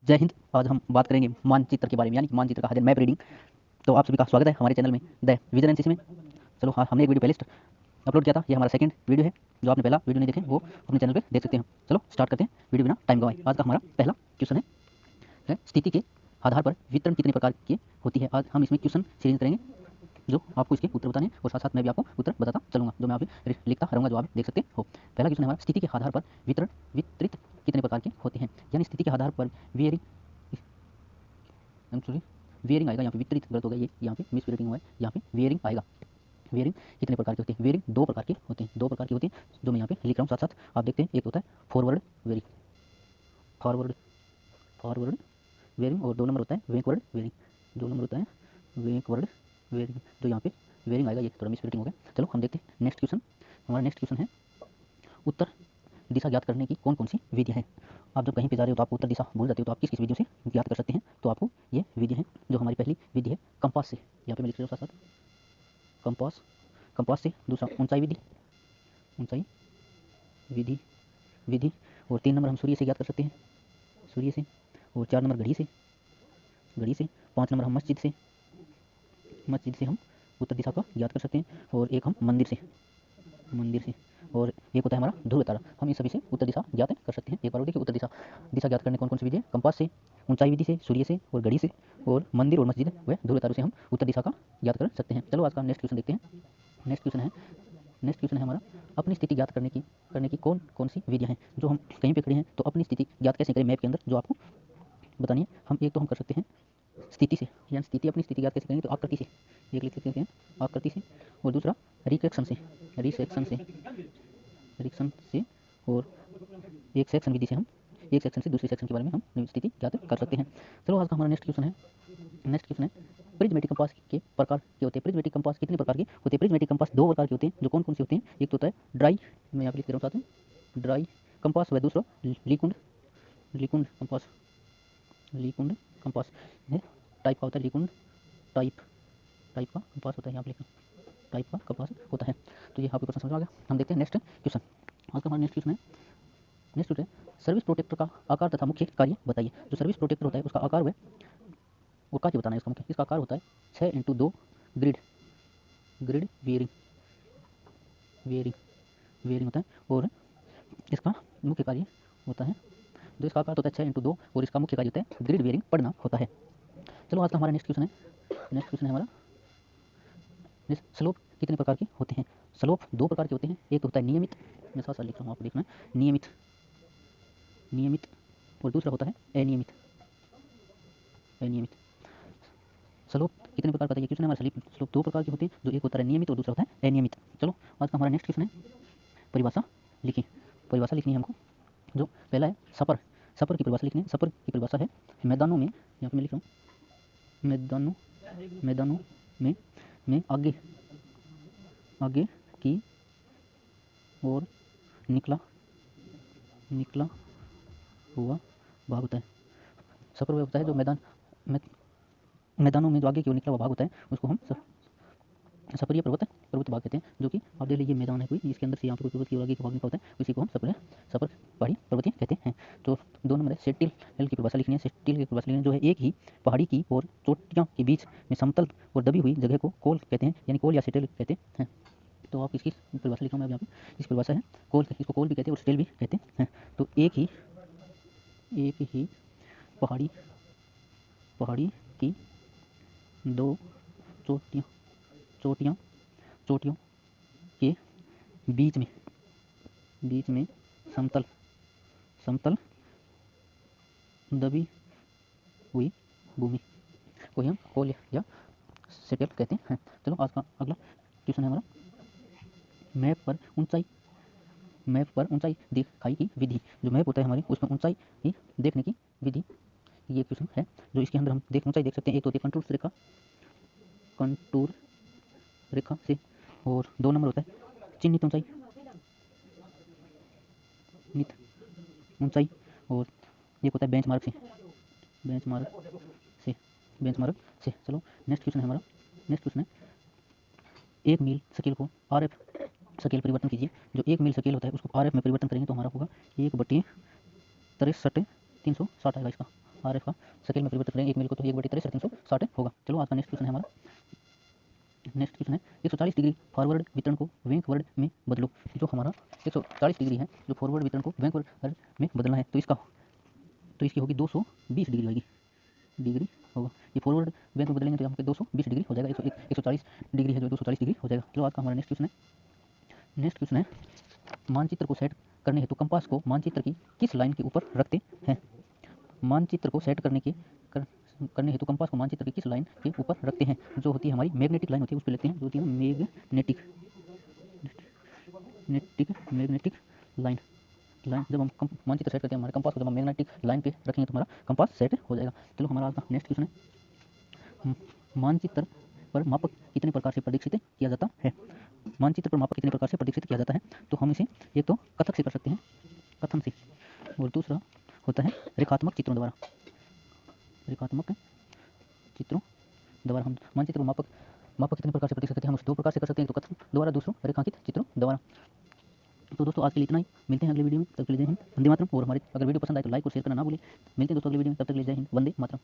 जय हिंद। आज हम बात करेंगे मानचित्र के बारे में, यानी कि मानचित्र का अध्ययन, मैप रीडिंग। तो आप सभी का स्वागत है हमारे चैनल में द विजन एनसीसी में। चलो, हाँ, हमने एक वीडियो पहले अपलोड किया था, ये हमारा सेकंड वीडियो है। जो आपने पहला वीडियो नहीं देखे वो अपने चैनल पे देख सकते हैं। चलो स्टार्ट करते हैं वीडियो बिना टाइम गवाए। आज का हमारा पहला क्वेश्चन है स्थिति के आधार पर वितरण कितने प्रकार की होती है। आज हम इसमें क्वेश्चन सीरीज करेंगे जो आपको इसके उत्तर बताने हैं, और साथ साथ मैं भी आपको उत्तर बताता चलूंगा, जो मैं अभी लिखता रहूंगा, जो आप देख सकते हो। पहला क्वेश्चन है हमारा, स्थिति के आधार पर वितरण वितरित कितने प्रकार के होते हैं। यानी स्थिति के आधार पर वेयरिंग, सॉरी, वेयरिंग आएगा यहाँ पे, वितरित गलत हो गया, ये यहाँ पे मिस रीडिंग हुआ है, यहाँ पे वेयरिंग आएगा। वेयरिंग कितने प्रकार की होती है? वेयरिंग दो प्रकार की होती है, दो प्रकार की होती है, जो मैं यहाँ पे लिख रहा हूँ। साथ साथ आप देखते हैं, एक होता है forward wearing, forward forward wearing, और दो नंबर होता है बैकवर्ड वेयरिंग, दो नंबर होता है बैकवर्ड वेयरिंग, जो यहाँ पे वेयरिंग आएगा। ये थोड़ा मिस रीडिंग हो गया। चलो हम देखते हैं नेक्स्ट क्वेश्चन। हमारा नेक्स्ट क्वेश्चन है, उत्तर दिशा ज्ञात करने की कौन कौन सी विधियाँ हैं। आप जब कहीं पे जा रहे हो तो आपको उत्तर दिशा भूल जाती हो, तो आप किस किस विधियों से ज्ञात कर सकते हैं। तो आपको ये विधि है, जो हमारी पहली विधि है कंपास से, यहाँ पे मैं लिख रहा हूँ साथ साथ कंपास, कंपास से। दूसरा ऊंचाई विधि, ऊंचाई विधि विधि, और 3 नंबर हम सूर्य से ज्ञात कर सकते हैं, सूर्य से। और 4 नंबर घड़ी से, घड़ी से। 5 नंबर हम मस्जिद से, मस्जिद से हम उत्तर दिशा का ज्ञात कर सकते हैं। और एक हम मंदिर से, मंदिर से। और एक होता है हमारा ध्रुव तारा। हम इन सभी से उत्तर दिशा ज्ञात कर सकते हैं। एक बार और देखिए, उत्तर दिशा दिशा ज्ञात करने कौन कौन सी विधि है? कंपास से, ऊंचाई विधि से, सूर्य से, और घड़ी से, और मंदिर और मस्जिद व ध्रुव तारों से हम उत्तर दिशा का ज्ञात कर सकते हैं। चलो आज का नेक्स्ट क्वेश्चन देखते हैं। नेक्स्ट क्वेश्चन है, नेक्स्ट क्वेश्चन है हमारा, अपनी स्थिति ज्ञात करने की कौन कौन सी विधियाँ हैं। जो हम कहीं पे खड़े हैं तो अपनी स्थिति ज्ञात कैसे करें मैप के अंदर, जो आपको बतानी है। हम एक तो हम कर सकते हैं स्थिति से, यानी स्थिति, अपनी स्थिति ज्ञात कैसे करेंगे, तो आकृति से, एक लिख सकते हैं आकृति से। और दूसरा रिसेक्शन से, रिसेक्शन से, रिसेक्शन से। और एक सेक्शन विधि से हम एक सेक्शन से दूसरे सेक्शन के बारे में हम स्थिति ज्ञात कर सकते हैं। चलो आज का हमारा नेक्स्ट क्वेश्चन है, नेक्स्ट क्वेश्चन है, प्रिज्मेटिक कंपास के प्रकार के होते हैं। प्रिज्मेटिक कंपास कितने प्रकार के होते हैं? प्रिज्मेटिक कंपास दो प्रकार के होते हैं, जो कौन कौन से होते हैं? एक तो होता है ड्राई, मैं यहाँ पे लिख रहा हूँ साथ में, ड्राई कंपास, व दूसरा लिकुंड, लिकुंड कंपास, लिकुंड कंपास है, टाइप का होता है लिकुंड, टाइप टाइप का कंपास होता है, यहाँ पे लिखा टाइप का कंपास होता है। तो ये आपको क्वेश्चन समझ आ गया। हम देखते हैं नेक्स्ट क्वेश्चन। आज का हमारा नेक्स्ट क्वेश्चन है, नेक्स्ट है सर्विस प्रोटेक्टर का आकार तथा मुख्य कार्य बताइए। जो सर्विस प्रोटेक्टर होता है उसका आकार और कार्य बताना है इसका मुख्य। इसका आकार होता है 6x2 grid, grid wearing, wearing, wearing होता है। और इसका मुख्य कार्य होता है, जो इसका आकार होता है 6x2, और इसका मुख्य कार्य होता है ग्रिड वेयरिंग पढ़ना होता है। चलो आज का हमारा नेक्स्ट क्वेश्चन है, नेक्स्ट क्वेश्चन है हमारा, स्लोप कितने प्रकार के होते हैं। स्लोप दो प्रकार के होते हैं, एक तो होता है नियमित, मैं साथ साथ लिख रहा हूँ, आपको देखना है, नियमित, नियमित, और दूसरा होता है अनियमित, अनियमित। स्लोप कितने प्रकार का होता है, ये क्वेश्चन है हमारा। स्लोप दो प्रकार के होते हैं, जो एक होता है नियमित और दूसरा होता है अनियमित। चलो आज का हमारा नेक्स्ट क्वेश्चन है, परिभाषा लिखिए। परिभाषा लिखनी है हमको। जो पहला है सफर, सफर की परिभाषा लिखनी है। सफर की परिभाषा है, मैदानों में, यहाँ पे मैं लिख रहा हूँ, मैदानों, मैदानों में आगे, आगे की ओर निकला, निकला हुआ भाग होता है। सफर वह होता है जो मैदानों में जो आगे की ओर निकला हुआ भाग होता है, उसको हम सफरीय पर्वत, पर्वत भाग कहते हैं। जो कि आप देख लीजिए, मैदान है कोई, इसके अंदर से यहाँ पे कोई पर्वत की ओर आगे का भाग निकला होता है, उसी को हम सफर पहाड़ी पर्वतीय कहते हैं। तो दो नंबर है सेटिल की परिभाषा लिखनी है। सेटिल की परिभाषा लिखनी है, जो है एक ही पहाड़ी की और चोटियों के बीच में समतल और दबी हुई जगह को कोल कहते हैं, यानी कोल या सेटिल कहते हैं। तो आप इसकी परिभाषा लिख रहा हूँ मैं यहाँ पे, इसकी परिभाषा है कोल, इसको कोल भी कहते हैं और सेटिल भी कहते हैं। तो एक ही पहाड़ी, पहाड़ी की दो चोटियाँ, चोटियों के बीच में, बीच में समतल, समतल दबी हुई भूमि को हम कोल या सेटल कहते हैं। चलो आज का अगला क्वेश्चन है हमारा, मैप पर ऊंचाई, मैप पर ऊंचाई दिखाई की विधि। जो मैप होता है हमारे, उसमें ऊंचाई देखने की विधि, ये क्वेश्चन है, जो इसके अंदर हम ऊंचाई देख सकते हैं। एक तो होती है कंटूर रेखा, कंटूर रेखा से। और दो नंबर होता है चिन्हित ऊंचाई, चिन्हित ऊंचाई। और एक होता है बेंचमार्क से, बेंचमार्क से, बेंचमार्क से। चलो नेक्स्ट क्वेश्चन है हमारा, नेक्स्ट क्वेश्चन है, एक मील स्केल को आरएफ स्केल परिवर्तन कीजिए। जो एक मील स्केल होता है उसको आरएफ में परिवर्तन करेंगे तो हमारा होगा 1/63 360 आएगा इसका। आर एफ का स्केल में परिवर्तित करेंगे 1 मील को, तो 1/3 होगा। चलो आज का नेक्स्ट क्वेश्चन है हमारा। नेक्स्ट क्वेश्चन है 140 डिग्री फॉरवर्ड वितरण को बैकवर्ड में बदलो। जो हमारा 140 डिग्री है, जो फॉरवर्ड वितरण को बैकवर्ड में बदलना है, तो इसकी होगी 220 डिग्री होगी, डिग्री होगा। ये फॉरवर्ड बैक में बदलेंगे तो यहाँ पे 220 डिग्री हो जाएगा, 140 डिग्री है जो 240 डिग्री हो जाएगा। चलो आज का हमारा नेक्स्ट क्वेश्चन है मानचित्र को सेट करने हेतु कंपास को मानचित्र की किस लाइन के ऊपर रखते हैं। मानचित्र को सेट करने हेतु कंपास को मानचित्र की किस लाइन के ऊपर रखते हैं। जो होती है हमारी मैग्नेटिक लाइन होती है, उस पर लिखते हैं, जो होती है मैग्नेटिक लाइन। जब हम मानचित्र सेट करते हैं हमारे कंपास को, जब हम मैग्नेटिक लाइन पे रखेंगे तो हमारा कंपास सेट हो जाएगा। चलो हमारा आज का नेक्स्ट क्वेश्चन है मानचित्र पर मापक कितने प्रकार से प्रदर्शित किया जाता है। मानचित्र पर मापक कितने प्रकार से प्रदर्शित किया जाता है, तो हम इसे एक तो कथक से कर सकते हैं, कथन से, और दूसरा होता है रेखात्मक चित्रों द्वारा। रेखात्मक चित्रों द्वारा हम मानचित्र पर मापक कितने प्रकार से प्रदर्शित करते हैं, हम उसे 2 प्रकार से कर सकते हैं, एक तो कथन द्वारा, दूसरा रेखांकित चित्रों द्वारा। तो दोस्तों आज के लिए इतना ही, मिलते हैं अगले वीडियो में, तब तक के लिए जय हिंद, वंदे मातरम। और हमारे अगर वीडियो पसंद आए तो लाइक और शेयर करना ना भूलें। मिलते हैं दोस्तों अगले वीडियो में, तब तक के लिए जय हिंद, वंदे मातरम।